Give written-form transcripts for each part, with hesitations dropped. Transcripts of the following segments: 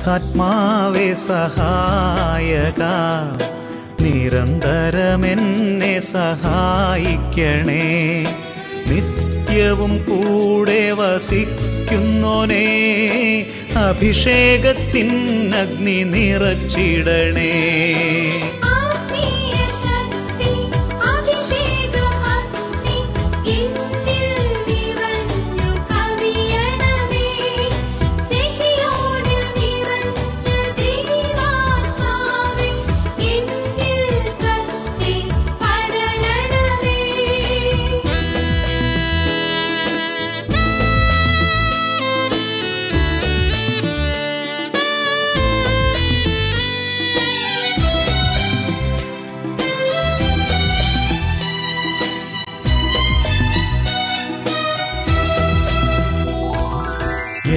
പരിശുദ്ധാത്മാവേ സഹായക, നിരന്തരമെന്നെ സഹായിക്കണേ. നിത്യവും കൂടെ വസിക്കുന്നോനേ, അഭിഷേകത്തിൻ അഗ്നി നിറച്ചിടണേ.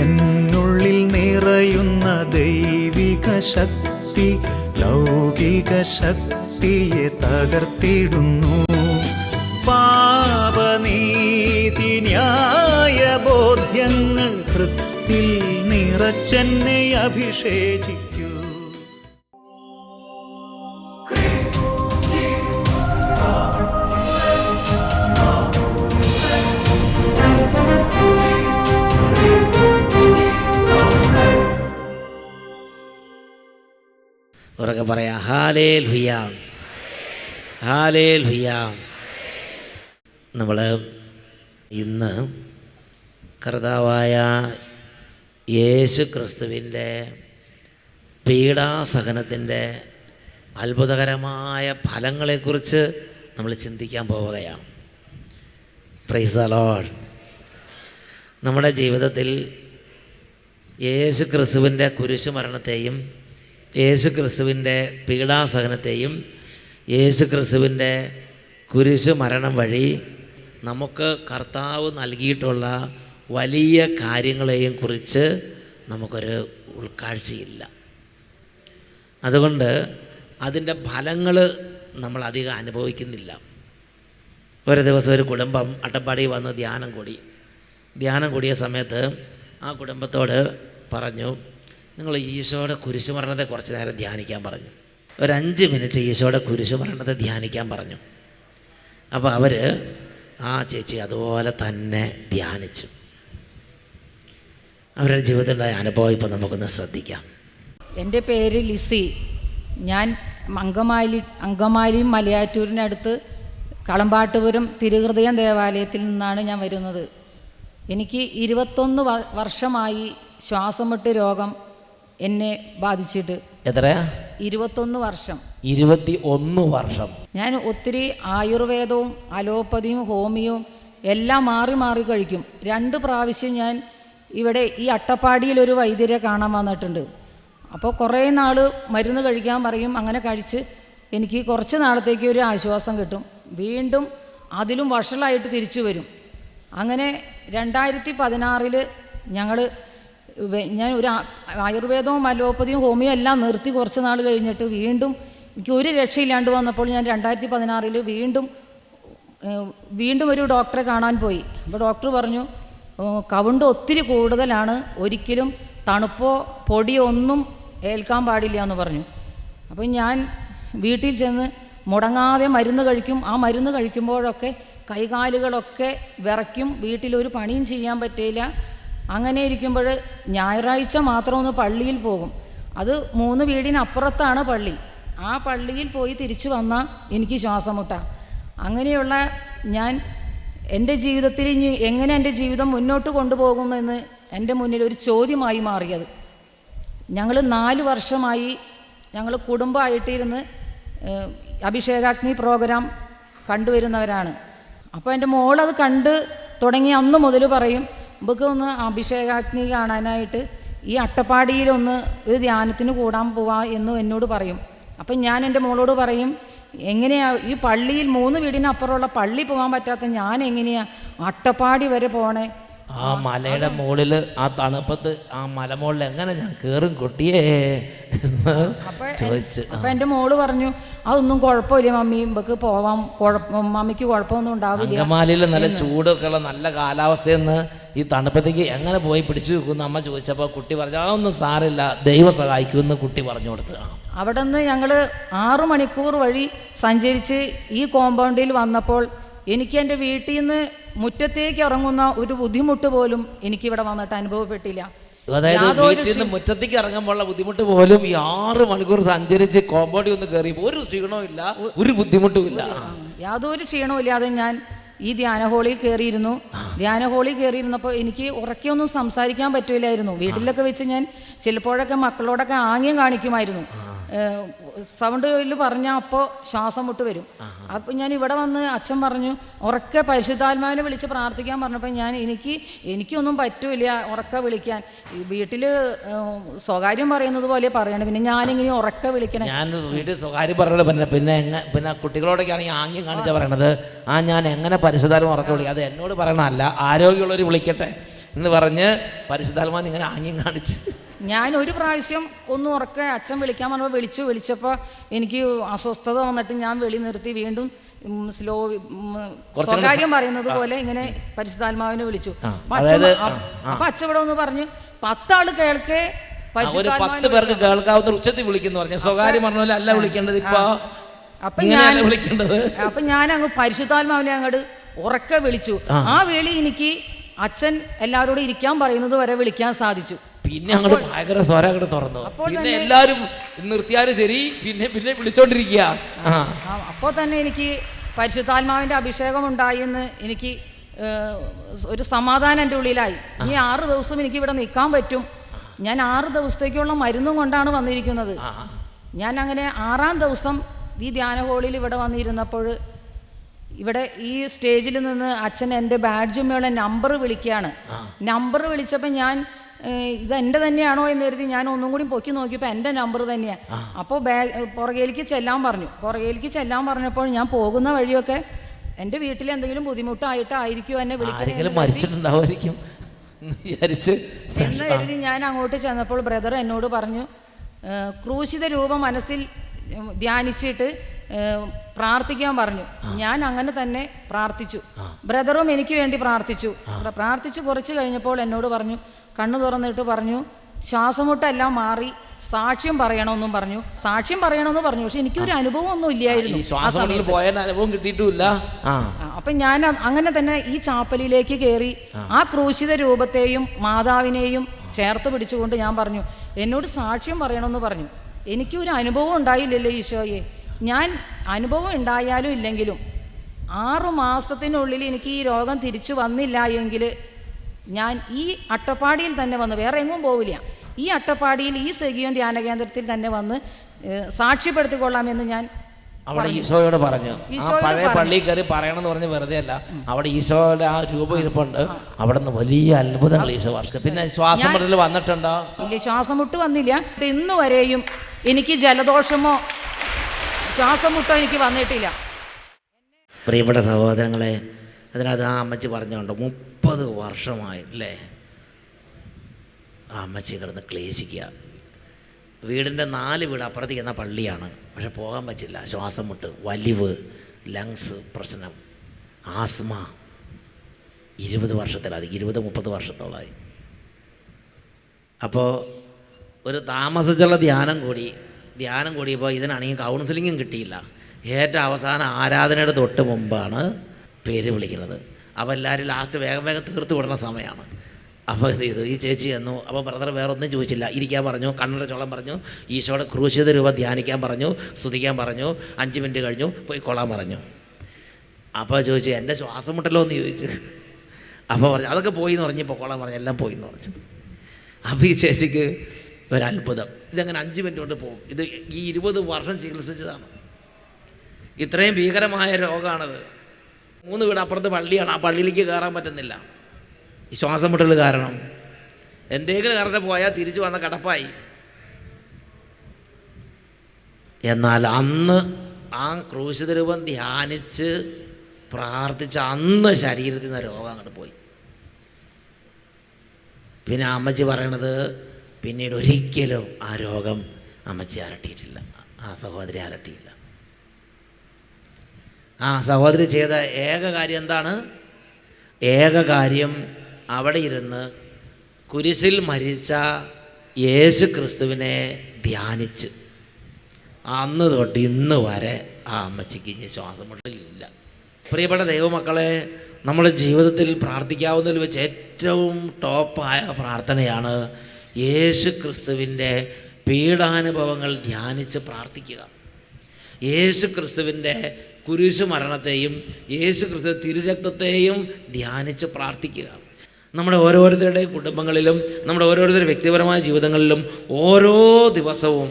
എന്നുള്ളിൽ നിറയുന്ന ദൈവിക ശക്തി ലൗകിക ശക്തിയെ തകർത്തിടുന്നു. പാപനീതി ന്യായ ബോധ്യങ്ങൾ ഹൃത്തിൽ നിറച്ചെന്നെ അഭിഷേചിക്കൂ. ഉറക്കെ പറയാം, ഹല്ലേലൂയ, ഹല്ലേലൂയ. നമ്മൾ ഇന്ന് കർത്താവായ യേശു ക്രിസ്തുവിൻ്റെ പീഡാസഹനത്തിൻ്റെ അത്ഭുതകരമായ ഫലങ്ങളെക്കുറിച്ച് നമ്മൾ ചിന്തിക്കാൻ പോവുകയാണ്. Price the Lord. നമ്മുടെ ജീവിതത്തിൽ യേശു ക്രിസ്തുവിൻ്റെ കുരിശുമരണത്തെയും യേശു ക്രിസ്തുവിൻ്റെ പീഡാസഹനത്തെയും യേശു ക്രിസ്തുവിൻ്റെ കുരിശു മരണം വഴി നമുക്ക് കർത്താവ് നൽകിയിട്ടുള്ള വലിയ കാര്യങ്ങളെയും കുറിച്ച് നമുക്കൊരു ഉൾക്കാഴ്ചയില്ല. അതുകൊണ്ട് അതിൻ്റെ ഫലങ്ങൾ നമ്മൾ അധികം അനുഭവിക്കുന്നില്ല. ഒരു ദിവസം ഒരു കുടുംബം അട്ടപ്പാടി വന്ന് ധ്യാനം കൂടിയ സമയത്ത് ആ കുടുംബത്തോട് പറഞ്ഞു, നിങ്ങൾ ഈശോയുടെ കുരിശുമരണത്തെ കുറച്ച് നേരം ധ്യാനിക്കാൻ പറഞ്ഞു. ഒരു 5 മിനിറ്റ് ഈശോയുടെ കുരിശുമരണത്തെ ധ്യാനിക്കാൻ പറഞ്ഞു. അപ്പോൾ അവർ ആ ചേച്ചി അതുപോലെ തന്നെ ധ്യാനിച്ചു. അവരുടെ ജീവിതത്തിലുണ്ടായ അനുഭവം ഇപ്പോൾ നമുക്കൊന്ന് ശ്രദ്ധിക്കാം. എൻ്റെ പേര് ലിസി. ഞാൻ അങ്കമാലി മലയാറ്റൂരിനടുത്ത് കളമ്പാട്ടുപുരം തിരുഹൃദയം ദേവാലയത്തിൽ നിന്നാണ് ഞാൻ വരുന്നത്. എനിക്ക് 21 വർഷമായി ശ്വാസം മുട്ട് രോഗം എന്നെ ബാധിച്ചിട്ട്. എത്രയാ? 21 വർഷം. 21 വർഷം. ഞാൻ ഒത്തിരി ആയുർവേദവും അലോപ്പതിയും ഹോമിയോയും എല്ലാം മാറി കഴിക്കും. 2 പ്രാവശ്യം ഞാൻ ഇവിടെ ഈ അട്ടപ്പാടിയിലൊരു വൈദ്യരെ കാണാൻ വന്നിട്ടുണ്ട്. അപ്പോൾ കുറേ നാൾ മരുന്ന് കഴിക്കാൻ പറയും. അങ്ങനെ കഴിച്ച് എനിക്ക് കുറച്ച് നാളത്തേക്ക് ഒരു ആശ്വാസം കിട്ടും. വീണ്ടും അതിലും വഷളായിട്ട് തിരിച്ചു വരും. അങ്ങനെ 2016 ഞാൻ ഒരു ആയുർവേദവും അലോപ്പതിയും ഹോമിയോ എല്ലാം നിർത്തി കുറച്ച് നാൾ കഴിഞ്ഞിട്ട് വീണ്ടും എനിക്ക് ഒരു രക്ഷയില്ലാണ്ട് വന്നപ്പോൾ ഞാൻ 2016 വീണ്ടും ഒരു ഡോക്ടറെ കാണാൻ പോയി. അപ്പോൾ ഡോക്ടർ പറഞ്ഞു, കൗണ്ട് ഒത്തിരി കൂടുതലാണ്, ഒരിക്കലും തണുപ്പോ പൊടിയോ ഒന്നും ഏൽക്കാൻ പാടില്ല എന്ന് പറഞ്ഞു. അപ്പം ഞാൻ വീട്ടിൽ ചെന്ന് മുടങ്ങാതെ മരുന്ന് കഴിക്കും. ആ മരുന്ന് കഴിക്കുമ്പോഴൊക്കെ കൈകാലുകളൊക്കെ വിറയ്ക്കും. വീട്ടിലൊരു പണിയും ചെയ്യാൻ പറ്റില്ല. അങ്ങനെ ഇരിക്കുമ്പോൾ ഞായറാഴ്ച മാത്രം ഒന്ന് പള്ളിയിൽ പോകും. അത് 3 വീടിനപ്പുറത്താണ് പള്ളി. ആ പള്ളിയിൽ പോയി തിരിച്ചു വന്നാൽ എനിക്ക് ശ്വാസം മുട്ടാം. അങ്ങനെയുള്ള ഞാൻ എൻ്റെ ജീവിതത്തിൽ ഇനി എങ്ങനെ എൻ്റെ ജീവിതം മുന്നോട്ട് കൊണ്ടുപോകുമെന്ന് എൻ്റെ മുന്നിൽ ഒരു ചോദ്യമായി മാറിയത്. ഞങ്ങൾ 4 വർഷമായി ഞങ്ങൾ കുടുംബമായിട്ടിരുന്ന് അഭിഷേകാഗ്നി പ്രോഗ്രാം കണ്ടുവരുന്നവരാണ്. അപ്പോൾ എൻ്റെ മോളത് കണ്ട് തുടങ്ങി അന്ന് മുതൽ പറയും, നമുക്ക് ഒന്ന് അഭിഷേകാഗ്നി കാണാനായിട്ട് ഈ അട്ടപ്പാടിയിലൊന്ന് ഒരു ധ്യാനത്തിന് കൂടാൻ പോവാ എന്ന് എന്നോട് പറയും. അപ്പം ഞാൻ എൻ്റെ മോളോട് പറയും, എങ്ങനെയാണ് ഈ പള്ളിയിൽ 3 വീടിനപ്പുറമുള്ള പള്ളി പോകാൻ പറ്റാത്ത ഞാൻ എങ്ങനെയാണ് അട്ടപ്പാടി വരെ പോണേ? ആ മലയുടെ മുകളിൽ ആ തണുപ്പത്ത് ആ മലമുകളിൽ എങ്ങനെ ഞാൻ കയറും കുട്ടിയേ ചോദിച്ചു. അപ്പം എൻ്റെ മോള് പറഞ്ഞു, അതൊന്നും കുഴപ്പമില്ല മമ്മി, നമുക്ക് പോവാം, മമ്മിക്ക് കുഴപ്പമൊന്നും ഉണ്ടാവില്ല. അങ്കമാലിയിൽ നല്ല ചൂടൊക്കെ ഉള്ള നല്ല കാലാവസ്ഥയെന്ന് ഈ തണുപ്പത്തേക്ക് എങ്ങനെ പോയി പിടിച്ചു വെക്കുമെന്ന് അമ്മ ചോദിച്ചപ്പോൾ കുട്ടി പറഞ്ഞു അതൊന്നും സാരമില്ല, ദൈവം സഹായിക്കുമെന്ന് കുട്ടി പറഞ്ഞു കൊടുത്തു. അവിടെ നിന്ന് ഞങ്ങൾ 6 മണിക്കൂർ വഴി സഞ്ചരിച്ച് ഈ കോമ്പൗണ്ടിൽ വന്നപ്പോൾ എനിക്ക് എൻ്റെ വീട്ടിൽ നിന്ന് മുറ്റത്തേക്ക് ഇറങ്ങുന്ന ഒരു ബുദ്ധിമുട്ട് പോലും എനിക്കിവിടെ വന്നിട്ട് അനുഭവപ്പെട്ടില്ല. അതായത് വീട്ടിൽ നിന്ന് മുറ്റത്തേക്ക് ഇറങ്ങുമ്പോഴുള്ള ബുദ്ധിമുട്ട് പോലും ഈ 6 മണിക്കൂർ സഞ്ചരിച്ച് കോമ്പൗണ്ടിൽ ഒന്ന് കയറി ഒരു ക്ഷീണവും ഇല്ല, ഒരു ബുദ്ധിമുട്ടും ഇല്ല. യാതൊരു ക്ഷീണവും ഇല്ലാതെ ഞാൻ ഈ ധ്യാന ഹോളിൽ കയറിയിരുന്നു. ധ്യാന ഹോളിൽ കയറിയിരുന്നപ്പോൾ എനിക്ക് ഉറക്കെയൊന്നും സംസാരിക്കാൻ പറ്റില്ലായിരുന്നു. വീട്ടിലൊക്കെ വെച്ച് ഞാൻ ചിലപ്പോഴൊക്കെ മക്കളോടൊക്കെ ആംഗ്യം കാണിക്കുമായിരുന്നു. സൗണ്ടിൽ പറഞ്ഞാൽ അപ്പോൾ ശ്വാസം മുട്ട് വരും. അപ്പോൾ ഞാൻ ഇവിടെ വന്ന് അച്ഛൻ പറഞ്ഞു ഉറക്കെ പരിശുദ്ധാത്മാവിനെ വിളിച്ച് പ്രാർത്ഥിക്കാൻ പറഞ്ഞപ്പോൾ എനിക്കൊന്നും പറ്റൂല ഉറക്കെ വിളിക്കാൻ. വീട്ടിൽ സ്വകാര്യം പറയുന്നത് പോലെ പറയണം, പിന്നെ ഞാനിങ്ങനെ ഉറക്കെ വിളിക്കണം. ഞാൻ വീട്ടിൽ സ്വകാര്യം പറയുന്നത് പിന്നെ കുട്ടികളോടൊക്കെ ആണെങ്കിൽ ആംഗ്യം കാണിച്ചാൽ പറയണത് ഞാൻ എങ്ങനെ പരിശുദ്ധാത്മ ഉറക്കെ വിളിക്കാം, അത് എന്നോട് പറയണമല്ല, ആരോഗ്യമുള്ളവർ വിളിക്കട്ടെ എന്ന് പറഞ്ഞ് പരിശുദ്ധാത്മാവിനെ ഇങ്ങനെ ആംഗ്യം കാണിച്ച് ഞാൻ ഒരു പ്രാവശ്യം ഒന്ന് ഉറക്കെ അച്ഛൻ വിളിക്കാൻ പറഞ്ഞപ്പോൾ വിളിച്ചപ്പോൾ എനിക്ക് അസ്വസ്ഥത വന്നിട്ട് ഞാൻ വെളി നിർത്തി വീണ്ടും സ്വകാര്യം പറയുന്നത് പോലെ ഇങ്ങനെ പരിശുദ്ധാത്മാവിനെ വിളിച്ചു. അപ്പൊ അച്ഛൻ ഇവിടെ ഒന്ന് പറഞ്ഞു 10 ആള് കേൾക്കെ പേർക്ക് കേൾക്കാവുന്ന ഉച്ചത്തിൽ വിളിക്കുന്നു പറഞ്ഞു. സ്വകാര്യം പറഞ്ഞ അല്ല വിളിക്കേണ്ടത്, അപ്പൊ ഞാൻ അങ്ങ് പരിശുദ്ധാത്മാവിനെ അങ്ങോട്ട് ഉറക്കെ വിളിച്ചു. ആ വിളി എനിക്ക് അച്ഛൻ എല്ലാവരോടും ഇരിക്കാൻ പറയുന്നത് വരെ വിളിക്കാൻ സാധിച്ചു. പിന്നെ അങ്ങോട്ട് ഭയങ്കര സ്വരം അങ്ങോട്ട് തുറന്നു. പിന്നെ എല്ലാവരും നിർത്തിയാലും ശരി പിന്നെ വിളിച്ചോണ്ടിരിക്കുക. അപ്പോൾ തന്നെ എനിക്ക് പരിശുദ്ധാത്മാവിന്റെ അഭിഷേകം ഉണ്ടായി എന്ന് എനിക്ക് ഒരു സമാധാനം എൻ്റെ ഉള്ളിലായി. ഇനി 6 ദിവസം എനിക്ക് ഇവിടെ നിൽക്കാൻ പറ്റും. ഞാൻ 6 ദിവസത്തേക്കുള്ള മരുന്നും കൊണ്ടാണ് വന്നിരിക്കുന്നത്. ഞാൻ അങ്ങനെ 6-ാം ദിവസം ഈ ധ്യാന ഹോളിൽ ഇവിടെ വന്നിരുന്നപ്പോൾ ഇവിടെ ഈ സ്റ്റേജിൽ നിന്ന് അച്ഛൻ എൻ്റെ ബാഡ്ജുമ്മയുള്ള നമ്പർ വിളിക്കുകയാണ്. നമ്പർ വിളിച്ചപ്പോൾ ഞാൻ ഇത് എൻ്റെ തന്നെയാണോ എന്ന് കരുതി ഞാൻ ഒന്നും കൂടി പൊക്കി നോക്കിയപ്പോൾ എൻ്റെ നമ്പർ തന്നെയാണ്. അപ്പോൾ പുറകേലേക്ക് ചെല്ലാൻ പറഞ്ഞപ്പോൾ ഞാൻ പോകുന്ന വഴിയൊക്കെ എൻ്റെ വീട്ടിൽ എന്തെങ്കിലും ബുദ്ധിമുട്ടായിട്ടായിരിക്കും എന്നെ വിളിക്കുന്നത് എന്ന് കരുതി ഞാൻ അങ്ങോട്ട് ചെന്നപ്പോൾ ബ്രദർ എന്നോട് പറഞ്ഞു ക്രൂശിത രൂപം മനസ്സിൽ ധ്യാനിച്ചിട്ട് പ്രാർത്ഥിക്കാൻ പറഞ്ഞു. ഞാൻ അങ്ങനെ തന്നെ പ്രാർത്ഥിച്ചു. ബ്രദറും എനിക്ക് വേണ്ടി പ്രാർത്ഥിച്ചു കുറച്ച് കഴിഞ്ഞപ്പോൾ എന്നോട് പറഞ്ഞു, കണ്ണു തുറന്നിട്ട് പറഞ്ഞു ശ്വാസമുട്ടെല്ലാം മാറി സാക്ഷ്യം പറയണമെന്നും പറഞ്ഞു. പക്ഷെ എനിക്കൊരു അനുഭവം ഒന്നും ഇല്ലായിരുന്നു. അപ്പൊ ഞാൻ അങ്ങനെ തന്നെ ഈ ചാപ്പലിലേക്ക് കയറി ആ ക്രൂശിത രൂപത്തെയും മാതാവിനെയും ചേർത്ത് പിടിച്ചുകൊണ്ട് ഞാൻ പറഞ്ഞു എന്നോട് സാക്ഷ്യം പറയണമെന്ന് പറഞ്ഞു. എനിക്കൊരു അനുഭവം ഉണ്ടായില്ലല്ലോ ഈശോയെ. ഞാൻ അനുഭവം ഉണ്ടായാലും ഇല്ലെങ്കിലും 6 മാസത്തിനുള്ളിൽ എനിക്ക് ഈ രോഗം തിരിച്ചു വന്നില്ല എങ്കിൽ ഞാൻ ഈ അട്ടപ്പാടിയിൽ തന്നെ വന്ന് വേറെ എങ്ങും പോവില്ല, ഈ അട്ടപ്പാടിയിൽ ഈ സെഗിയോൻ ധ്യാന കേന്ദ്രത്തിൽ തന്നെ വന്ന് സാക്ഷ്യപ്പെടുത്തിക്കൊള്ളാമെന്ന് ഞാൻ അവിടെ ഈശോയോട് പറഞ്ഞു. പഴയ പള്ളിയിൽ കയറി പറയണമെന്ന് പറഞ്ഞ് വെറുതെ അല്ല, അവിടെ ഈശോയുടെ ആ രൂപം ഇരിപ്പുണ്ട്. അവിടെ നിന്ന് വലിയ അത്ഭുതങ്ങൾ ഈശോ വർഷം. പിന്നെ ശ്വാസം മുട്ടൽ വന്നിട്ടുണ്ടോ? ഇല്ല, ശ്വാസം മുട്ട് വന്നില്ല. ഇന്ന് വരെയും എനിക്ക് ജലദോഷമോ ശ്വാസം മുട്ടോ എനിക്ക് വന്നിട്ടില്ല. പ്രിയപ്പെട്ട സഹോദരങ്ങളെ, അതിനകത്ത് ആ അമ്മച്ചി പറഞ്ഞുകൊണ്ട് 30 വർഷമായി അല്ലേ ആ അമ്മച്ചി കിടന്ന് ക്ലേശിക്കുക. വീടിൻ്റെ 4 വീട് അപ്പുറത്തേക്ക് എന്ന പള്ളിയാണ്, പക്ഷെ പോകാൻ പറ്റില്ല. ശ്വാസം മുട്ട്, വലിവ്, ലങ്സ് പ്രശ്നം, ആസ്മ. 20 വർഷത്തിലധികം 20-30 വർഷത്തോളമായി. അപ്പോൾ ഒരു താമസിച്ചുള്ള ധ്യാനം കൂടിയപ്പോൾ ഇതിനാണെങ്കിൽ കൗൺസിലിങ്ങും കിട്ടിയില്ല. ഏറ്റവും അവസാനം ആരാധനയുടെ തൊട്ട് മുമ്പാണ് പേര് വിളിക്കുന്നത്. അപ്പോൾ എല്ലാവരും ലാസ്റ്റ് വേഗം തീർത്ത് വിടുന്ന സമയമാണ്. അപ്പോൾ എന്ത് ചെയ്തു, ഈ ചേച്ചി ചെന്നു. അപ്പോൾ ബ്രദർ വേറെ ഒന്നും ചോദിച്ചില്ല, ഇരിക്കാൻ പറഞ്ഞു, കണ്ണടച്ചോളം പറഞ്ഞു, ഈശോയുടെ ക്രൂശിത രൂപ ധ്യാനിക്കാൻ പറഞ്ഞു, സ്തുതിക്കാൻ പറഞ്ഞു. 5 മിനിറ്റ് കഴിഞ്ഞു പോയി കൊള്ളാൻ പറഞ്ഞു. അപ്പോൾ ചോദിച്ചു എൻ്റെ ശ്വാസം മുട്ടല്ലോ എന്ന് ചോദിച്ചു. അപ്പോൾ പറഞ്ഞു അതൊക്കെ പോയി എന്ന് പറഞ്ഞ് പൊക്കോളാൻ പറഞ്ഞു, എല്ലാം പോയി എന്ന് പറഞ്ഞു. അപ്പോൾ ഈ ചേച്ചിക്ക് ഒരത്ഭുതം, ഇതങ്ങനെ 5 മിനിറ്റ് കൊണ്ട് പോകും. ഇത് ഈ 20 വർഷം ചികിത്സിച്ചതാണ്. ഇത്രയും ഭീകരമായ രോഗമാണത്. 3 വീട് അപ്പുറത്ത് പള്ളിയാണ്, ആ പള്ളിയിലേക്ക് കയറാൻ പറ്റുന്നില്ല ഈ ശ്വാസം മുട്ടൽ കാരണം. എന്തെങ്കിലും കാരണത്തെ പോയാൽ തിരിച്ചു വന്ന കടപ്പായി. എന്നാൽ അന്ന് ആ ക്രൂശിത രൂപം ധ്യാനിച്ച് പ്രാർത്ഥിച്ച അന്ന് ശരീരത്തിൽ നിന്ന് രോഗം അങ്ങോട്ട് പോയി. പിന്നെ അമ്മച്ചി പറയണത് പിന്നീട് ഒരിക്കലും ആ രോഗം അമ്മച്ചി അലട്ടിയിട്ടില്ല, ആ സഹോദരി അലട്ടിയില്ല. ആ സഹോദരി ചെയ്ത ഏക കാര്യം എന്താണ്? അവിടെ ഇരുന്ന് കുരിശിൽ മരിച്ച യേശു ക്രിസ്തുവിനെ ധ്യാനിച്ച് അന്ന് തൊട്ട് ഇന്ന് വരെ ആ അമ്മച്ചിക്ക് ഇനി ശ്വാസം മുട്ടലില്ല. പ്രിയപ്പെട്ട ദൈവമക്കളെ, നമ്മുടെ ജീവിതത്തിൽ പ്രാർത്ഥിക്കാവുന്നതിൽ വെച്ച് ഏറ്റവും ടോപ്പായ പ്രാർത്ഥനയാണ് യേശു ക്രിസ്തുവിൻ്റെ പീഡാനുഭവങ്ങൾ ധ്യാനിച്ച് പ്രാർത്ഥിക്കുക. യേശു ക്രിസ്തുവിൻ്റെ കുരിശു മരണത്തെയും യേശു ക്രിസ്തു തിരുരക്തത്തെയും ധ്യാനിച്ച് പ്രാർത്ഥിക്കുക. നമ്മുടെ ഓരോരുത്തരുടെയും കുടുംബങ്ങളിലും നമ്മുടെ ഓരോരുത്തരുടെ വ്യക്തിപരമായ ജീവിതങ്ങളിലും ഓരോ ദിവസവും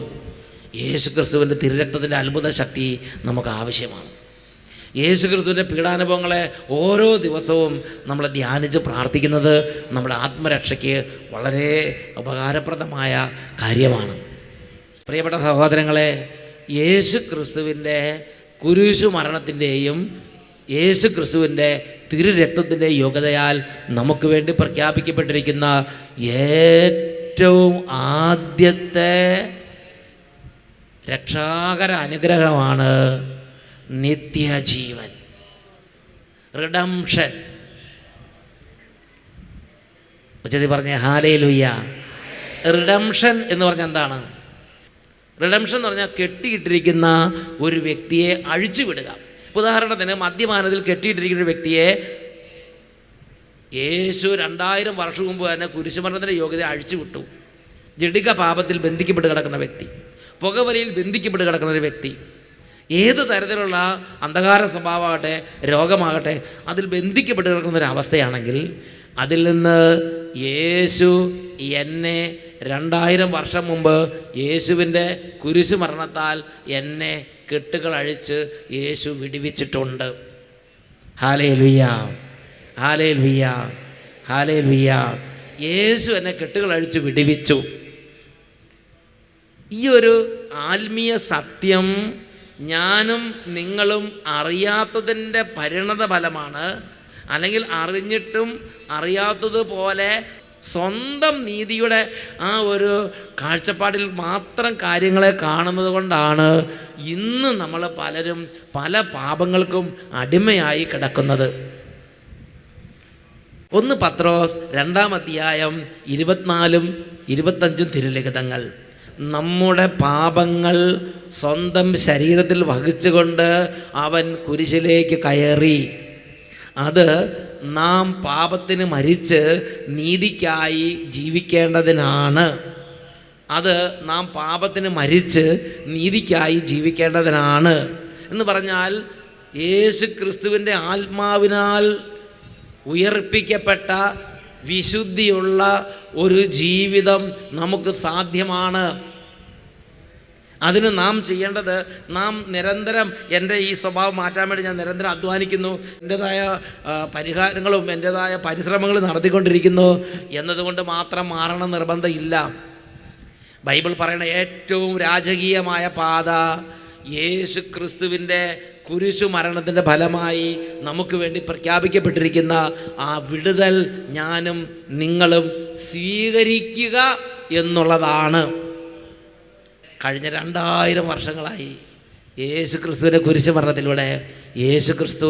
യേശു ക്രിസ്തുവിൻ്റെ തിരുരക്തത്തിൻ്റെ അത്ഭുത ശക്തി നമുക്ക് ആവശ്യമാണ്. യേശു ക്രിസ്തുവിൻ്റെ പീഡാനുഭവങ്ങളെ ഓരോ ദിവസവും നമ്മൾ ധ്യാനിച്ച് പ്രാർത്ഥിക്കുന്നത് നമ്മുടെ ആത്മരക്ഷയ്ക്ക് വളരെ ഉപകാരപ്രദമായ കാര്യമാണ്. പ്രിയപ്പെട്ട സഹോദരങ്ങളെ, യേശു ക്രിസ്തുവിൻ്റെ കുരിശു മരണത്തിൻ്റെയും യേശു ക്രിസ്തുവിൻ്റെ തിരുരക്തത്തിൻ്റെ യോഗ്യതയാൽ നമുക്ക് വേണ്ടി പ്രഖ്യാപിക്കപ്പെട്ടിരിക്കുന്ന ഏറ്റവും ആദ്യത്തെ രക്ഷാകര അനുഗ്രഹമാണ് നിത്യജീവൻ, റിഡംഷൻ. ഉച്ചത്തിൽ പറഞ്ഞ ഹല്ലേലൂയ. റിഡംഷൻ എന്ന് പറഞ്ഞാൽ എന്താണ്? റിഡംഷൻ എന്ന് പറഞ്ഞാൽ കെട്ടിയിട്ടിരിക്കുന്ന ഒരു വ്യക്തിയെ അഴിച്ചുവിടുക. ഉദാഹരണത്തിന് മദ്യപാനത്തിൽ കെട്ടിയിട്ടിരിക്കുന്ന ഒരു വ്യക്തിയെ യേശു 2000 വർഷം മുമ്പ് തന്നെ കുരിശുമരണത്തിൻ്റെ യോഗ്യത അഴിച്ചുവിട്ടു. ജഡിക പാപത്തിൽ ബന്ധിക്കപ്പെട്ട് കിടക്കുന്ന വ്യക്തി, പുകവലിയിൽ ബന്ധിക്കപ്പെട്ട് കിടക്കുന്ന ഒരു വ്യക്തി, ഏത് തരത്തിലുള്ള അന്ധകാര സ്വഭാവമാകട്ടെ രോഗമാകട്ടെ അതിൽ ബന്ധിക്കപ്പെട്ട് കിടക്കുന്ന ഒരു അവസ്ഥയാണെങ്കിൽ അതിൽ നിന്ന് യേശു എന്നെ 2000 വർഷം മുമ്പ് യേശുവിൻ്റെ കുരിശു മരണത്താൽ എന്നെ കെട്ടുകൾ അഴിച്ച് യേശു വിടുവിച്ചിട്ടുണ്ട്. Hallelujah, hallelujah, hallelujah. യേശു എന്നെ കെട്ടുകൾ അഴിച്ച് വിടുവിച്ചു. ഈ ഒരു ആത്മീയ സത്യം ഞാനും നിങ്ങളും അറിയാത്തതിൻ്റെ പരിണത ഫലമാണ്. അല്ലെങ്കിൽ അറിഞ്ഞിട്ടും അറിയാത്തതുപോലെ സ്വന്തം നീതിയുടെ ആ ഒരു കാഴ്ചപ്പാടിൽ മാത്രം കാര്യങ്ങളെ കാണുന്നത് കൊണ്ടാണ് ഇന്ന് നമ്മൾ പലരും പല പാപങ്ങൾക്കും അടിമയായി കിടക്കുന്നത്. 1 പത്രോസ് 2-ാം അധ്യായം 24-25 തിരുലിഖിതങ്ങൾ. നമ്മുടെ പാപങ്ങൾ സ്വന്തം ശരീരത്തിൽ വഹിച്ചുകൊണ്ട് അവൻ കുരിശിലേക്ക് കയറി. അത് നാം പാപത്തിന് മരിച്ച് നീതിക്കായി ജീവിക്കേണ്ടതിനാണ്. അത് നാം പാപത്തിന് മരിച്ച് നീതിക്കായി ജീവിക്കേണ്ടതിനാണ് എന്ന് പറഞ്ഞാൽ യേശു ക്രിസ്തുവിൻ്റെ ആത്മാവിനാൽ ഉയർപ്പിക്കപ്പെട്ട വിശുദ്ധിയുള്ള ഒരു ജീവിതം നമുക്ക് സാധ്യമാണ്. അതിന് നാം ചെയ്യേണ്ടത്, നാം നിരന്തരം എൻ്റെ ഈ സ്വഭാവം മാറ്റാൻ വേണ്ടി ഞാൻ നിരന്തരം അധ്വാനിക്കുന്നു, എൻ്റേതായ പരിഹാരങ്ങളും എൻ്റേതായ പരിശ്രമങ്ങളും നടത്തിക്കൊണ്ടിരിക്കുന്നു എന്നതുകൊണ്ട് മാത്രം മാറണം നിർബന്ധമില്ല. ബൈബിൾ പറയുന്ന ഏറ്റവും രാജകീയമായ പാത യേശു ക്രിസ്തുവിൻ്റെ കുരിശു മരണത്തിൻ്റെ ഫലമായി നമുക്ക് വേണ്ടി പ്രഖ്യാപിക്കപ്പെട്ടിരിക്കുന്ന ആ വിടുതൽ ഞാനും നിങ്ങളും സ്വീകരിക്കുക എന്നുള്ളതാണ്. കഴിഞ്ഞ 2000 വർഷങ്ങളായി യേശു ക്രിസ്തുവിൻ്റെ കുരിശു മരണത്തിലൂടെ യേശു ക്രിസ്തു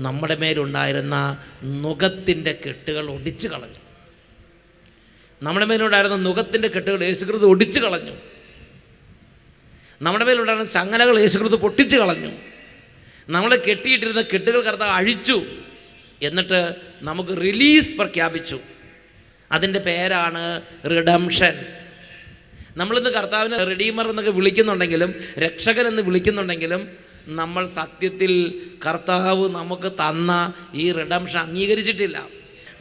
നമ്മുടെ മേലുണ്ടായിരുന്ന നുകത്തിൻ്റെ കെട്ടുകൾ ഒടിച്ചു കളഞ്ഞു. നമ്മുടെ മേലുണ്ടായിരുന്ന നുകത്തിൻ്റെ കെട്ടുകൾ യേശു ക്രിസ്തു ഒടിച്ചു കളഞ്ഞു. നമ്മുടെ മേലുണ്ടായിരുന്ന ചങ്ങലകൾ യേശു ക്രിസ്തു പൊട്ടിച്ചു കളഞ്ഞു. നമ്മളെ കെട്ടിയിട്ടിരുന്ന കെട്ടുകൾ കർത്താവ് അഴിച്ചു. എന്നിട്ട് നമുക്ക് റിലീസ് പ്രഖ്യാപിച്ചു. അതിൻ്റെ പേരാണ് റിഡംഷൻ. നമ്മളിന്ന് കർത്താവിനെ റിഡീമർ എന്നൊക്കെ വിളിക്കുന്നുണ്ടെങ്കിലും രക്ഷകൻ എന്ന് വിളിക്കുന്നുണ്ടെങ്കിലും നമ്മൾ സത്യത്തിൽ കർത്താവ് നമുക്ക് തന്ന ഈ റിഡംഷൻ അംഗീകരിച്ചിട്ടില്ല.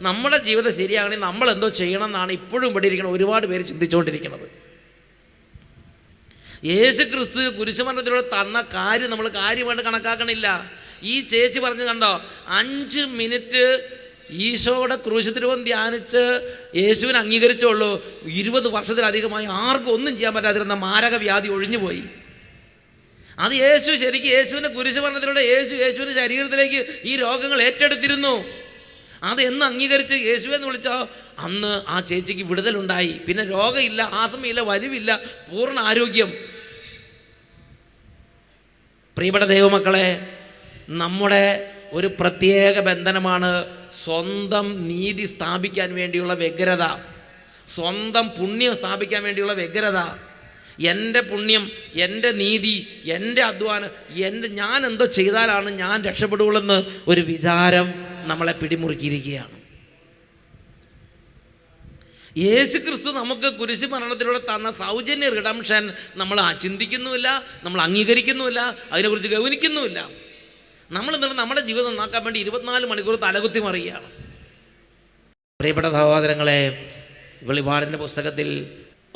നമ്മുടെ ജീവിതം ശരിയാണെങ്കിൽ നമ്മൾ എന്തോ ചെയ്യണം എന്നാണ് ഇപ്പോഴും ഇവിടെ ഇരിക്കുന്ന ഒരുപാട് പേര് ചിന്തിച്ചുകൊണ്ടിരിക്കുന്നത്. യേശു ക്രിസ്തു കുരിശുമരണത്തിലൂടെ തന്ന കാര്യം നമ്മൾ കാര്യമായിട്ട് കണക്കാക്കണില്ല. ഈ ചേച്ചി പറഞ്ഞു കണ്ടോ, 5 മിനിറ്റ് ഈശോയുടെ ക്രൂശിതിരുവം ധ്യാനിച്ച് യേശുവിനെ അംഗീകരിച്ചുള്ളൂ. 20 വർഷത്തിലധികമായി ആർക്കും ഒന്നും ചെയ്യാൻ പറ്റാതിരുന്ന മാരക വ്യാധി ഒഴിഞ്ഞുപോയി. അത് യേശു ശരിക്കും യേശുവിൻ്റെ കുരിശുമരണത്തിലൂടെ യേശുവിൻ്റെ ശരീരത്തിലേക്ക് ഈ രോഗങ്ങൾ ഏറ്റെടുത്തിരുന്നു. അത് എന്ന് അംഗീകരിച്ച് യേശുവെന്ന് വിളിച്ചോ അന്ന് ആ ചേച്ചിക്ക് വിടുതലുണ്ടായി. പിന്നെ രോഗമില്ല, ആസ്മയില്ല, വലിവില്ല, പൂർണ്ണ ആരോഗ്യം. പ്രിയപ്പെട്ട ദൈവമക്കളെ, നമ്മുടെ ഒരു പ്രത്യേക ബന്ധനമാണ് സ്വന്തം നീതി സ്ഥാപിക്കാൻ വേണ്ടിയുള്ള വ്യഗ്രത, സ്വന്തം പുണ്യം സ്ഥാപിക്കാൻ വേണ്ടിയുള്ള വ്യഗ്രത. എൻ്റെ പുണ്യം, എൻ്റെ നീതി, എൻ്റെ അധ്വാനം, ഞാൻ എന്തോ ചെയ്താലാണ് ഞാൻ രക്ഷപ്പെടുകയുള്ളെന്ന് ഒരു വിചാരം നമ്മളെ പിടിമുറുക്കിയിരിക്കുകയാണ്. യേശു ക്രിസ്തു നമുക്ക് കുരിശ് മരണത്തിലൂടെ തന്ന സൗജന്യ റിഡംഷൻ നമ്മൾ ചിന്തിക്കുന്നുമില്ല, നമ്മൾ അംഗീകരിക്കുന്നുമില്ല, അതിനെക്കുറിച്ച് ഗൗനിക്കുന്നുമില്ല. നമ്മൾ എന്നിട്ട് നമ്മുടെ ജീവിതം നന്നാക്കാൻ വേണ്ടി 24 മണിക്കൂർ തലകുത്തി മറിയുകയാണ്. പ്രിയപ്പെട്ട സഹോദരങ്ങളെ, വെളിപാടിൻ്റെ പുസ്തകത്തിൽ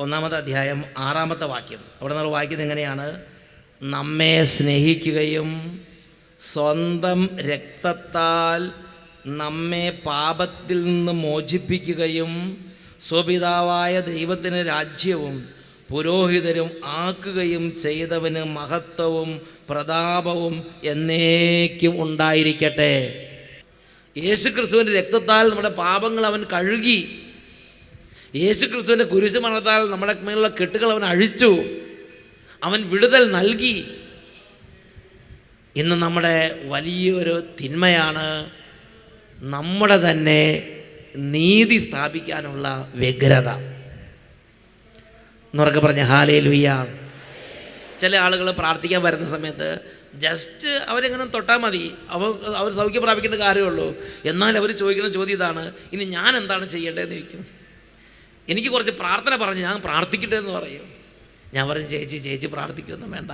1-ാമത്തെ അധ്യായം 6-ാമത്തെ വാക്യം, അവിടെ നമ്മൾ വായിക്കുന്നത് എങ്ങനെയാണ്? നമ്മെ സ്നേഹിക്കുകയും സ്വന്തം രക്തത്താൽ നമ്മെ പാപത്തിൽ നിന്ന് മോചിപ്പിക്കുകയും സ്വപിതാവായ ദൈവത്തിന് രാജ്യവും പുരോഹിതരും ആക്കുകയും ചെയ്തവന് മഹത്വവും പ്രതാപവും എന്നേക്കും ഉണ്ടായിരിക്കട്ടെ. യേശുക്രിസ്തുവിൻ്റെ രക്തത്താൽ നമ്മുടെ പാപങ്ങൾ അവൻ കഴുകി. യേശുക്രിസ്തുവിൻ്റെ കുരിശ് മരണത്താൽ നമ്മുടെ മേലുള്ള കെട്ടുകൾ അവൻ അഴിച്ചു. അവൻ വിടുതൽ നൽകി. ഇന്ന് നമ്മുടെ വലിയൊരു തിന്മയാണ് നമ്മുടെ തന്നെ നീതി സ്ഥാപിക്കാനുള്ള വ്യഗ്രത. എന്നുറക്കെ പറഞ്ഞ ഹല്ലേലൂയ. ചില ആളുകൾ പ്രാർത്ഥിക്കാൻ വരുന്ന സമയത്ത് ജസ്റ്റ് അവരെങ്ങനെ തൊട്ടാൽ മതി, അവർ സൗഖ്യം പ്രാപിക്കേണ്ട കാര്യമുള്ളൂ. എന്നാൽ അവർ ചോദിക്കുന്ന ചോദ്യം ഇതാണ്, ഇനി ഞാൻ എന്താണ് ചെയ്യേണ്ടതെന്ന് ചോദിക്കും. എനിക്ക് കുറച്ച് പ്രാർത്ഥന പറഞ്ഞ് ഞാൻ പ്രാർത്ഥിക്കട്ടെ എന്ന് പറയും. ഞാൻ പറയും, ചേച്ചി പ്രാർത്ഥിക്കൊന്നും വേണ്ട,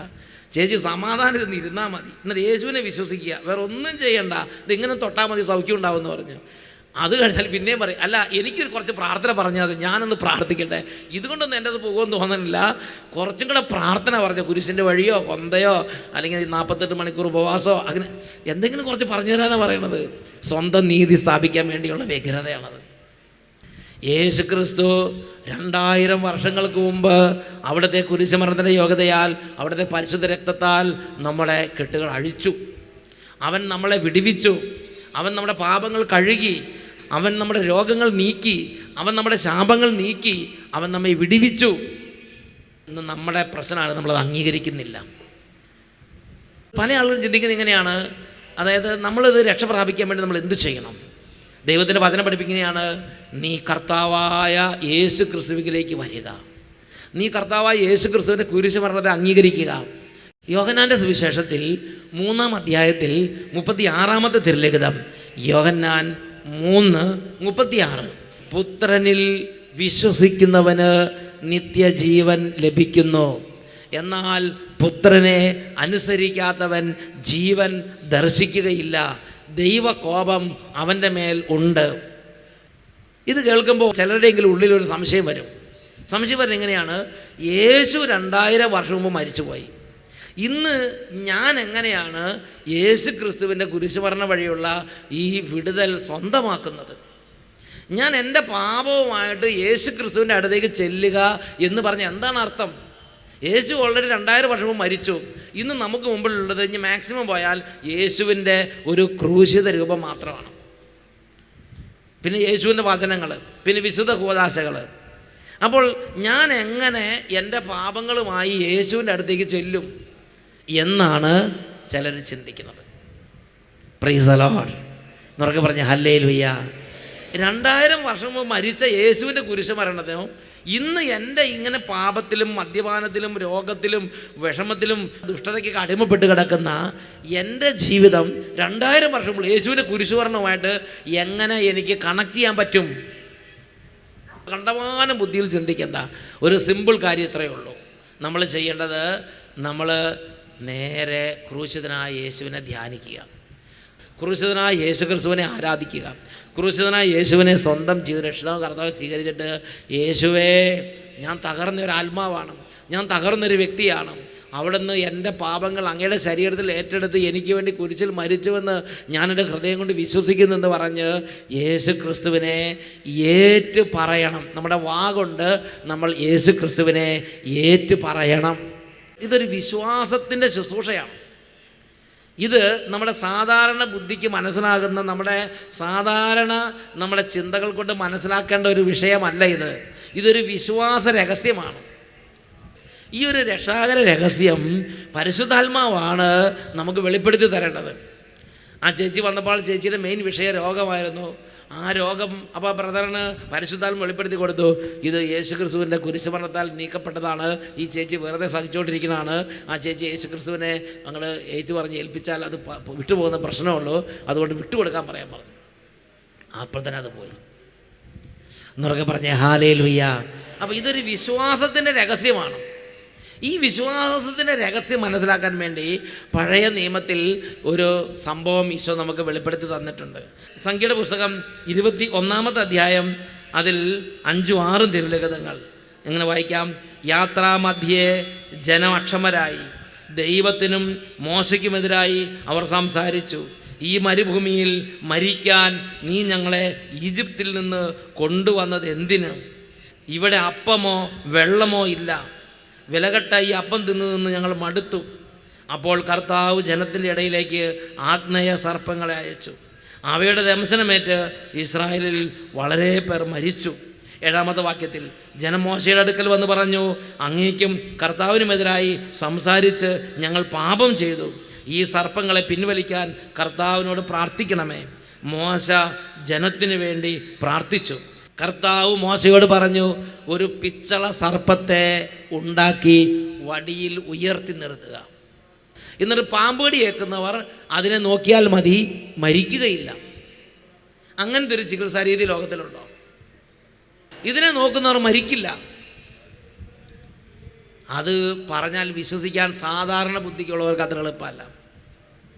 ചേച്ചി സമാധാനത്തിൽ നിന്ന് ഇരുന്നാൽ മതി, എന്നിട്ട് യേശുവിനെ വിശ്വസിക്കുക, വേറെ ഒന്നും ചെയ്യണ്ട, ഇതിങ്ങനെ തൊട്ടാൽ മതി, സൗഖ്യം ഉണ്ടാവുമെന്ന് പറഞ്ഞു. അത് കഴിഞ്ഞാൽ പിന്നെയും പറയും, അല്ല എനിക്കൊരു കുറച്ച് പ്രാർത്ഥന പറഞ്ഞാൽ മതി, ഞാനൊന്ന് പ്രാർത്ഥിക്കട്ടെ, ഇതുകൊണ്ടൊന്നും എൻ്റെ അത് പോകുമെന്ന് തോന്നുന്നില്ല, കുറച്ചും കൂടെ പ്രാർത്ഥന പറഞ്ഞ കുരിശിൻ്റെ വഴിയോ കൊന്തയോ അല്ലെങ്കിൽ 48 മണിക്കൂർ ഉപവാസമോ അങ്ങനെ എന്തെങ്കിലും കുറച്ച് പറഞ്ഞു തരാനാണ് പറയണത്. സ്വന്തം നീതി സ്ഥാപിക്കാൻ വേണ്ടിയുള്ള വ്യഗ്രതയാണത്. യേശു ക്രിസ്തു 2000 വർഷങ്ങൾക്ക് മുമ്പ് അവിടുത്തെ കുരിശുമരണത്തിൻ്റെ യോഗ്യതയാൽ, അവിടുത്തെ പരിശുദ്ധ രക്തത്താൽ നമ്മളെ കെട്ടുകൾ അഴിച്ചു. അവൻ നമ്മളെ വിടുവിച്ചു. അവൻ നമ്മുടെ പാപങ്ങൾ കഴുകി. അവൻ നമ്മുടെ രോഗങ്ങൾ നീക്കി. അവൻ നമ്മുടെ ശാപങ്ങൾ നീക്കി. അവൻ നമ്മെ വിടുവിച്ചു. ഇന്ന് നമ്മുടെ പ്രശ്നമാണ് നമ്മളത് അംഗീകരിക്കുന്നില്ല. പല ആളുകളും ചിന്തിക്കുന്നത് ഇങ്ങനെയാണ്, അതായത് നമ്മളിത് രക്ഷ പ്രാപിക്കാൻ വേണ്ടി നമ്മൾ എന്ത് ചെയ്യണം? ദൈവത്തിൻ്റെ വചനം പഠിപ്പിക്കുന്നതാണ്, നീ കർത്താവായ യേശു ക്രിസ്തുവിലേക്ക് വരിക, നീ കർത്താവായ യേശു ക്രിസ്തുവിൻ്റെ കുരിശ് മരണത്തെ അംഗീകരിക്കുക. യോഹന്നാൻ്റെ സുവിശേഷത്തിൽ 3-ാം അധ്യായത്തിൽ 36-ാമത്തെ തിരുലിഖിതം, യോഹന്നാൻ 3:36, പുത്രനിൽ വിശ്വസിക്കുന്നവന് നിത്യജീവൻ ലഭിക്കുന്നു, എന്നാൽ പുത്രനെ അനുസരിക്കാത്തവൻ ജീവൻ ദർശിക്കുകയില്ല, ദൈവകോപം അവൻ്റെ മേൽ ഉണ്ട്. ഇത് കേൾക്കുമ്പോൾ ചിലരുടെയെങ്കിലും ഉള്ളിലൊരു സംശയം വരും. സംശയം വരുന്നത് എങ്ങനെയാണ്? യേശു 2000 വർഷം മുമ്പ് മരിച്ചുപോയി. ഇന്ന് ഞാൻ എങ്ങനെയാണ് യേശു ക്രിസ്തുവിൻ്റെ കുരിശുമരണ വഴിയുള്ള ഈ വിടുതൽ സ്വന്തമാക്കുന്നത്? ഞാൻ എൻ്റെ പാപവുമായിട്ട് യേശു ക്രിസ്തുവിൻ്റെ അടുത്തേക്ക് ചെല്ലുക എന്ന് പറഞ്ഞാൽ എന്താണ് അർത്ഥം? യേശു ഓൾറെഡി 2000 വർഷം മുമ്പ് മരിച്ചു. ഇന്ന് നമുക്ക് മുമ്പിലുള്ളത് ഇനി മാക്സിമം പോയാൽ യേശുവിൻ്റെ ഒരു ക്രൂശിത രൂപം മാത്രമാണ്. പിന്നെ യേശുവിൻ്റെ വചനങ്ങൾ, പിന്നെ വിശുദ്ധ കൂദാശകൾ. അപ്പോൾ ഞാൻ എങ്ങനെ എൻ്റെ പാപങ്ങളുമായി യേശുവിൻ്റെ അടുത്തേക്ക് ചെല്ലും എന്നാണ് ചിലർ ചിന്തിക്കുന്നത്. പ്രൈസ് ദി ലോർഡ് എന്നൊക്കെ പറഞ്ഞ് ഹല്ലേലൂയ. 2000 വർഷം മുമ്പ് മരിച്ച യേശുവിൻ്റെ കുരിശ് മരണത്തിനും ഇന്ന് എൻ്റെ ഇങ്ങനെ പാപത്തിലും മദ്യപാനത്തിലും രോഗത്തിലും വിഷമത്തിലും ദുഷ്ടതയ്ക്കൊക്കെ അടിമപ്പെട്ട് കിടക്കുന്ന എൻ്റെ ജീവിതം 2000 വർഷം മുമ്പ് യേശുവിൻ്റെ കുരിശ് മരണവുമായിട്ട് എങ്ങനെ എനിക്ക് കണക്ട് ചെയ്യാൻ പറ്റും? കണ്ടമാനം ബുദ്ധിയിൽ ചിന്തിക്കേണ്ട ഒരു സിമ്പിൾ കാര്യം ഇത്രയേ ഉള്ളൂ. നമ്മൾ ചെയ്യേണ്ടത്, നമ്മൾ നേരെ ക്രൂശിതനായ യേശുവിനെ ധ്യാനിക്കുക, ക്രൂശിതനായ യേശു ക്രിസ്തുവിനെ ആരാധിക്കുക, ക്രൂശിതനായ യേശുവിനെ സ്വന്തം ജീവരക്ഷണവും കർത്താവ് സ്വീകരിച്ചിട്ട്, യേശുവേ ഞാൻ തകർന്നൊരാത്മാവാണ്, ഞാൻ തകർന്നൊരു വ്യക്തിയാണ്, അവിടുന്ന് എൻ്റെ പാപങ്ങൾ അങ്ങയുടെ ശരീരത്തിൽ ഏറ്റെടുത്ത് എനിക്ക് വേണ്ടി കുരിശിൽ മരിച്ചുവെന്ന് ഞാൻ എൻ്റെ ഹൃദയം കൊണ്ട് വിശ്വസിക്കുന്നെന്ന് പറഞ്ഞ് യേശു ക്രിസ്തുവിനെ ഏറ്റു പറയണം. നമ്മുടെ വാ കൊണ്ട് നമ്മൾ യേശു ക്രിസ്തുവിനെ ഏറ്റു പറയണം. ഇതൊരു വിശ്വാസത്തിൻ്റെ ശുശ്രൂഷയാണ്. ഇത് നമ്മുടെ സാധാരണ ബുദ്ധിക്ക് മനസ്സിലാകുന്ന, നമ്മുടെ ചിന്തകൾ കൊണ്ട് മനസ്സിലാക്കേണ്ട ഒരു വിഷയമല്ല ഇത്. ഇതൊരു വിശ്വാസ രഹസ്യമാണ്. ഈ ഒരു രക്ഷാകര രഹസ്യം പരിശുദ്ധാത്മാവാണ് നമുക്ക് വെളിപ്പെടുത്തി തരേണ്ടത്. ആ ചേച്ചി വന്നപ്പോൾ ചേച്ചിയുടെ മെയിൻ വിഷയ രോഗമായിരുന്നു. ആ രോഗം അപ്പോൾ ബ്രദറിന് പരിശുദ്ധാത്മ വെളിപ്പെടുത്തി കൊടുത്തു, ഇത് യേശുക്രിസ്തുവിൻ്റെ കുരിശുമരണത്താൽ നീക്കപ്പെട്ടതാണ്, ഈ ചേച്ചി വെറുതെ സഹിച്ചുകൊണ്ടിരിക്കുന്നതാണ്. ആ ചേച്ചി യേശുക്രിസ്തുവിനെ ഞങ്ങൾ പറഞ്ഞ് ഏൽപ്പിച്ചാൽ അത് വിട്ടുപോകുന്ന പ്രശ്നമുള്ളൂ, അതുകൊണ്ട് വിട്ടുകൊടുക്കാൻ പറയാൻ പറഞ്ഞു. അപ്പോൾ തന്നെ അത് പോയി. എന്നുറക്കെ പറഞ്ഞേ ഹല്ലേലൂയ. അപ്പോൾ ഇതൊരു വിശ്വാസത്തിൻ്റെ രഹസ്യമാണ്. ഈ വിശ്വാസത്തിൻ്റെ രഹസ്യം മനസ്സിലാക്കാൻ വേണ്ടി പഴയ നിയമത്തിൽ ഒരു സംഭവം ഈശോ നമുക്ക് വെളിപ്പെടുത്തി തന്നിട്ടുണ്ട്. സംഖ്യയുടെ പുസ്തകം 21-ാമത്തെ അധ്യായം, അതിൽ 5-6 തിരുലിഖിതങ്ങൾ ഇങ്ങനെ വായിക്കാം. യാത്രാമധ്യേ ജനം അക്ഷമരായി, ദൈവത്തിനും മോശയ്ക്കുമെതിരായി അവർ സംസാരിച്ചു. ഈ മരുഭൂമിയിൽ മരിക്കാൻ നീ ഞങ്ങളെ ഈജിപ്തിൽ നിന്ന് കൊണ്ടുവന്നത് എന്തിന്? ഇവിടെ അപ്പമോ വെള്ളമോ ഇല്ല, വിലകെട്ട ഈ അപ്പം തിന്നു ഞങ്ങൾ മടുത്തു. അപ്പോൾ കർത്താവ് ജനത്തിൻ്റെ ഇടയിലേക്ക് ആഗ്നേയ സർപ്പങ്ങളെ അയച്ചു. അവയുടെ ദംശനമേറ്റ് ഇസ്രായേലിൽ വളരെ പേർ മരിച്ചു. 7-ാമത്തെ വാക്യത്തിൽ ജനം മോശയുടെ അടുക്കൽ വന്ന് പറഞ്ഞു, അങ്ങേക്കും കർത്താവിനുമെതിരായി സംസാരിച്ച് ഞങ്ങൾ പാപം ചെയ്തു. ഈ സർപ്പങ്ങളെ പിൻവലിക്കാൻ കർത്താവിനോട് പ്രാർത്ഥിക്കണമേ. മോശ ജനത്തിനു വേണ്ടി പ്രാർത്ഥിച്ചു. കർത്താവ് മോശയോട് പറഞ്ഞു, ഒരു പിച്ചള സർപ്പത്തെ ഉണ്ടാക്കി വടിയിൽ ഉയർത്തി നിർത്തുക. എന്നിട്ട് പാമ്പുകടി ഏൽക്കുന്നവർ അതിനെ നോക്കിയാൽ മതി, മരിക്കുകയില്ല. അങ്ങനത്തെ ഒരു ചികിത്സാ രീതി ലോകത്തിലുണ്ടോ? ഇതിനെ നോക്കുന്നവർ മരിക്കില്ല. അത് പറഞ്ഞാൽ വിശ്വസിക്കാൻ സാധാരണ ബുദ്ധിക്കുള്ളവർക്ക് അത്ര എളുപ്പമല്ല.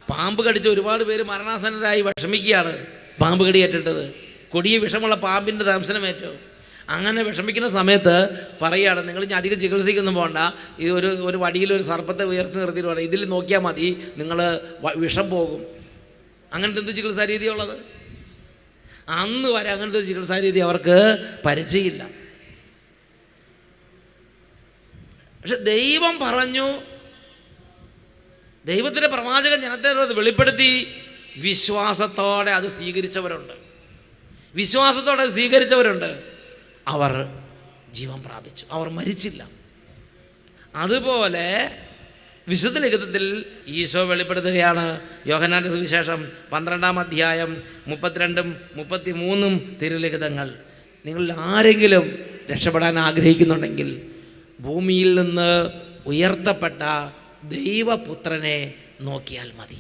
പാമ്പ് കടിച്ച് ഒരുപാട് പേര് മരണാസന്നരായി വിഷമിക്കുകയാണ്. പാമ്പ് കടിയേറ്റിട്ടത് കൊടിയ വിഷമുള്ള പാമ്പിൻ്റെ ദംശനമേറ്റോ. അങ്ങനെ വിഷമിക്കുന്ന സമയത്ത് പറയുകയാണ്, നിങ്ങൾ ഇനി അധികം ചികിത്സിക്കൊന്നും പോകണ്ട, ഈ ഒരു വടിയിൽ ഒരു സർപ്പത്തെ ഉയർത്തി നിർത്തിയിട്ട് പറയാം, ഇതിൽ നോക്കിയാൽ മതി, നിങ്ങൾ വിഷം പോകും. അങ്ങനത്തെ എന്ത് ചികിത്സാ രീതിയുള്ളത്? അന്ന് വരെ അങ്ങനത്തെ ഒരു ചികിത്സാ രീതി അവർക്ക് പരിചയമില്ല. പക്ഷെ ദൈവം പറഞ്ഞു, ദൈവത്തിൻ്റെ പ്രവാചകൻ ജനത്തെ വെളിപ്പെടുത്തി, വിശ്വാസത്തോടെ അത് സ്വീകരിച്ചവരുണ്ട്. വിശ്വാസത്തോടെ സ്വീകരിച്ചവരുണ്ട്, അവർ ജീവൻ പ്രാപിച്ചു, അവർ മരിച്ചില്ല. അതുപോലെ വിശുദ്ധ ലിഖിതത്തിൽ ഈശോ വെളിപ്പെടുത്തുകയാണ്. യോഹന്നാന്റെ സുവിശേഷം 12-ാം അധ്യായം 32-ഉം 33-ഉം തിരുലിഖിതങ്ങൾ. നിങ്ങളിൽ ആരെങ്കിലും രക്ഷപ്പെടാൻ ആഗ്രഹിക്കുന്നുണ്ടെങ്കിൽ ഭൂമിയിൽ നിന്ന് ഉയർത്തപ്പെട്ട ദൈവപുത്രനെ നോക്കിയാൽ മതി.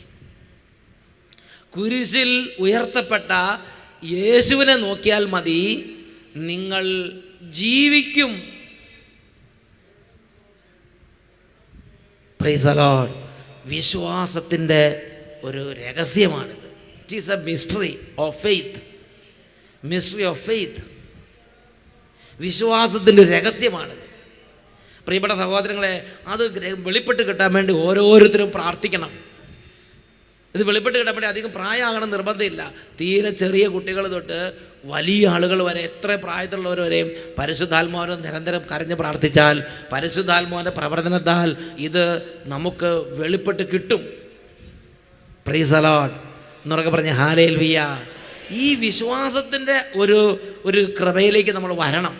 കുരിശിൽ ഉയർത്തപ്പെട്ട യേശുവിനെ നോക്കിയാൽ മതി, നിങ്ങൾ ജീവിക്കും. Praise the Lord. വിശ്വാസത്തിൻ്റെ ഒരു രഹസ്യമാണിത്. It is a mystery of faith. Mystery of faith, വിശ്വാസത്തിൻ്റെ രഹസ്യമാണിത്. പ്രിയപ്പെട്ട സഹോദരങ്ങളെ, അത് വെളിപ്പെട്ട് കിട്ടാൻ വേണ്ടി ഓരോരുത്തരും പ്രാർത്ഥിക്കണം. ഇത് വെളിപ്പെട്ട് കിട്ടാൻ വേണ്ടി അധികം പ്രായമാകണം നിർബന്ധമില്ല. തീരെ ചെറിയ കുട്ടികൾ തൊട്ട് വലിയ ആളുകൾ വരെ, എത്ര പ്രായത്തിലുള്ളവർ വരെയും പരിശുദ്ധാത്മാവിനെ നിരന്തരം കരഞ്ഞ് പ്രാർത്ഥിച്ചാൽ പരിശുദ്ധാത്മാവിൻ്റെ പ്രവർത്തനത്താൽ ഇത് നമുക്ക് വെളിപ്പെട്ട് കിട്ടും. പ്രൈസ് ദി ലോർഡ് എന്നൊക്കെ പറഞ്ഞ് ഹല്ലേലൂയ. ഈ വിശ്വാസത്തിൻ്റെ ഒരു കൃപയിലേക്ക് നമ്മൾ വരണം.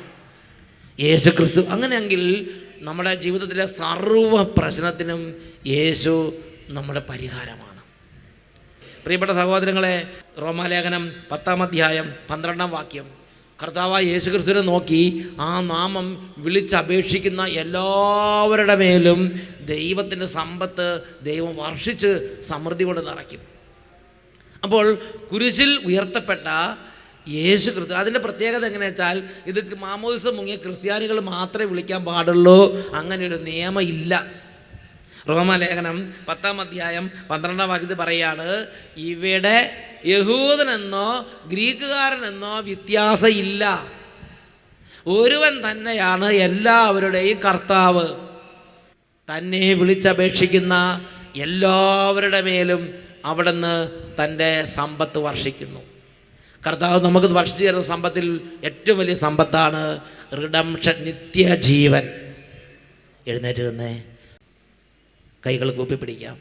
യേശു ക്രിസ്തു അങ്ങനെയെങ്കിൽ നമ്മുടെ ജീവിതത്തിലെ സർവ്വ പ്രശ്നത്തിനും യേശു നമ്മുടെ പരിഹാരമാണ്. പ്രിയപ്പെട്ട സഹോദരങ്ങളെ, റോമാലേഖനം 10-ാം അധ്യായം 12-ാം വാക്യം, കർത്താവായ യേശു ക്രിസ്തുവിനെ നോക്കി ആ നാമം വിളിച്ചപേക്ഷിക്കുന്ന എല്ലാവരുടെ മേലും ദൈവത്തിൻ്റെ സമ്പത്ത് ദൈവം വർഷിച്ച് സമൃദ്ധി കൊണ്ട് നിറയ്ക്കും. അപ്പോൾ കുരിശിൽ ഉയർത്തപ്പെട്ട യേശു ക്രിസ്തു, അതിൻ്റെ പ്രത്യേകത എങ്ങനെയാ വെച്ചാൽ, ഇത് മാമോദിസം മുങ്ങിയ ക്രിസ്ത്യാനികൾ മാത്രമേ വിളിക്കാൻ പാടുള്ളൂ, അങ്ങനെ ഒരു നിയമം ഇല്ല. റോമാലേഖനം 10-ാം അധ്യായം 12-ാം വാക്യത്തിൽ പറയാണ്, ഇവിടെ യഹൂദനെന്നോ ഗ്രീക്കുകാരനെന്നോ വ്യത്യാസമില്ല, ഒരുവൻ തന്നെയാണ് എല്ലാവരുടെയും കർത്താവ്. തന്നെ വിളിച്ചപേക്ഷിക്കുന്ന എല്ലാവരുടെ മേലും അവിടുന്ന് തൻ്റെ സമ്പത്ത് വർഷിക്കുന്നു. കർത്താവ് നമുക്ക് വർഷിച്ചു തരുന്ന സമ്പത്തിൽ ഏറ്റവും വലിയ സമ്പത്താണ് റിഡംഷൻ, നിത്യജീവൻ. എഴുന്നേറ്റ് നിന്നേ, കൈകൾ കൂപ്പിപ്പിടിക്കാം.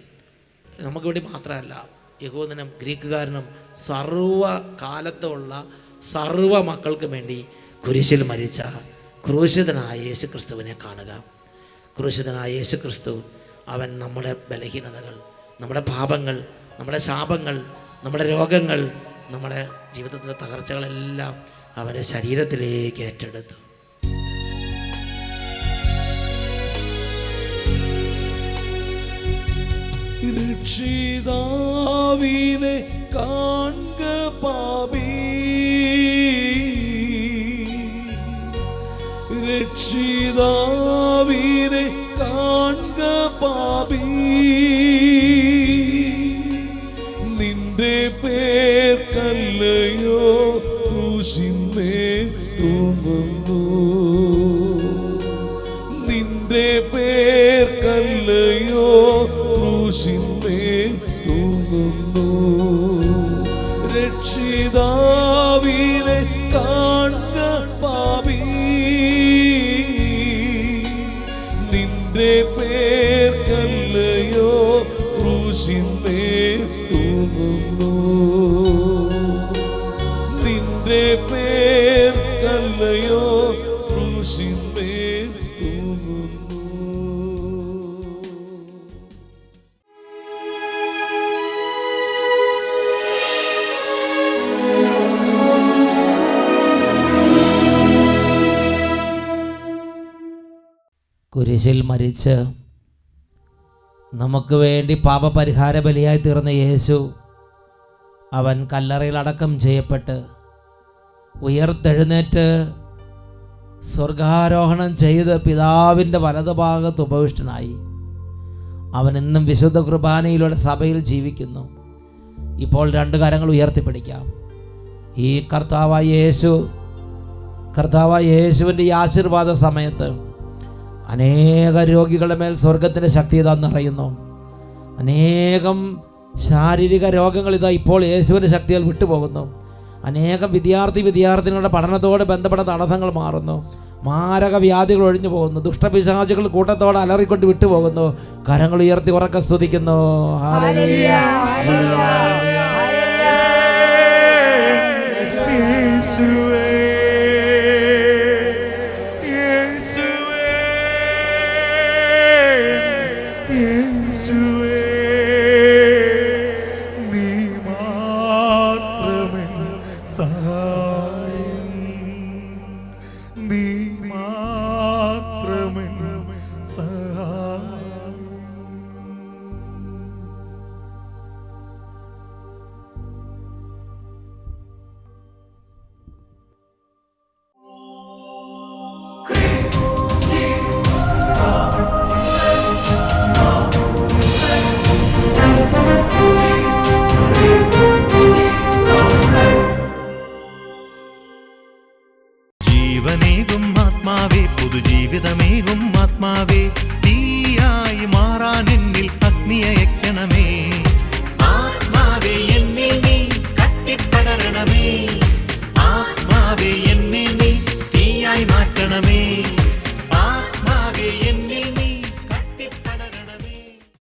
നമുക്ക് വേണ്ടി മാത്രമല്ല, യഹൂദനും ഗ്രീക്കുകാരനും സർവ്വകാലത്തുള്ള സർവ്വ മക്കൾക്കും വേണ്ടി കുരിശിൽ മരിച്ച ക്രൂശിതനായ യേശു ക്രിസ്തുവിനെ കാണുക. ക്രൂശിതനായ യേശു ക്രിസ്തു, അവൻ നമ്മുടെ ബലഹീനതകൾ, നമ്മുടെ പാപങ്ങൾ, നമ്മുടെ ശാപങ്ങൾ, നമ്മുടെ രോഗങ്ങൾ, നമ്മുടെ ജീവിതത്തിൻ്റെ തകർച്ചകളെല്ലാം അവൻ്റെ ശരീരത്തിലേക്ക് ഏറ്റെടുത്തു. രക്ഷിതാവിനെ കാൺക പാപി, രക്ഷിതാവിനെ കാൺക പാപി, നിന്റെ പേർക്കല്ലയോ ക്രൂശിന്മേൽ തൂങ്ങുന്നു, നിന്റെ പേർക്കല്ലയോ ക്രൂശിന്മേൽ തൂങ്ങുന്നു. രക്ഷിതാവിനെ കാൺക പാപി, നിന്റെ പേർക്കല്ലയോ ക്രൂശിന്മേൽ തൂങ്ങുന്നു, നിന്റെ പേർക്കല്ലയോ ക്രൂശിന്മേൽ തൂങ്ങുന്നു. കുരിശിൽ മരിച്ച് നമുക്ക് വേണ്ടി പാപപരിഹാര ബലിയായി തീർന്ന യേശു, അവൻ കല്ലറയിൽ അടക്കം ചെയ്യപ്പെട്ട് ഉയർത്തെഴുന്നേറ്റ് സ്വർഗാരോഹണം ചെയ്ത് പിതാവിൻ്റെ വലതുഭാഗത്ത് ഉപവിഷ്ടനായി. അവൻ ഇന്നും വിശുദ്ധ കുർബാനയിലൂടെ സഭയിൽ ജീവിക്കുന്നു. ഇപ്പോൾ 2 കരങ്ങൾ ഉയർത്തിപ്പിടിക്കാം. ഈ കർത്താവായ യേശുവിൻ്റെ ഈ ആശീർവാദ സമയത്ത് അനേക രോഗികളുടെ മേൽ സ്വർഗത്തിൻ്റെ ശക്തി ഇതാ നിറയുന്നു. അനേകം ശാരീരിക രോഗങ്ങൾ ഇതാ ഇപ്പോൾ യേശുവിൻ്റെ ശക്തിയാൽ വിട്ടുപോകുന്നു. അനേകം വിദ്യാർത്ഥിനികളുടെ പഠനത്തോട് ബന്ധപ്പെട്ട തടസ്സങ്ങൾ മാറുന്നു. മാരക വ്യാധികൾ ഒഴിഞ്ഞു പോകുന്നു. ദുഷ്ടപിശാചുകൾ കൂട്ടത്തോടെ അലറിക്കൊണ്ട് വിട്ടുപോകുന്നു. കരങ്ങൾ ഉയർത്തി ഉറക്കെ സ്തുതിക്കുന്നു. ഹല്ലേലൂയ. ജീവനേകും ആത്മാവേ, പുതുജീവിതമേകും ആത്മാവേ, തീയായി മാറാൻ എന്നിൽ അഗ്നിയയക്കണമേ.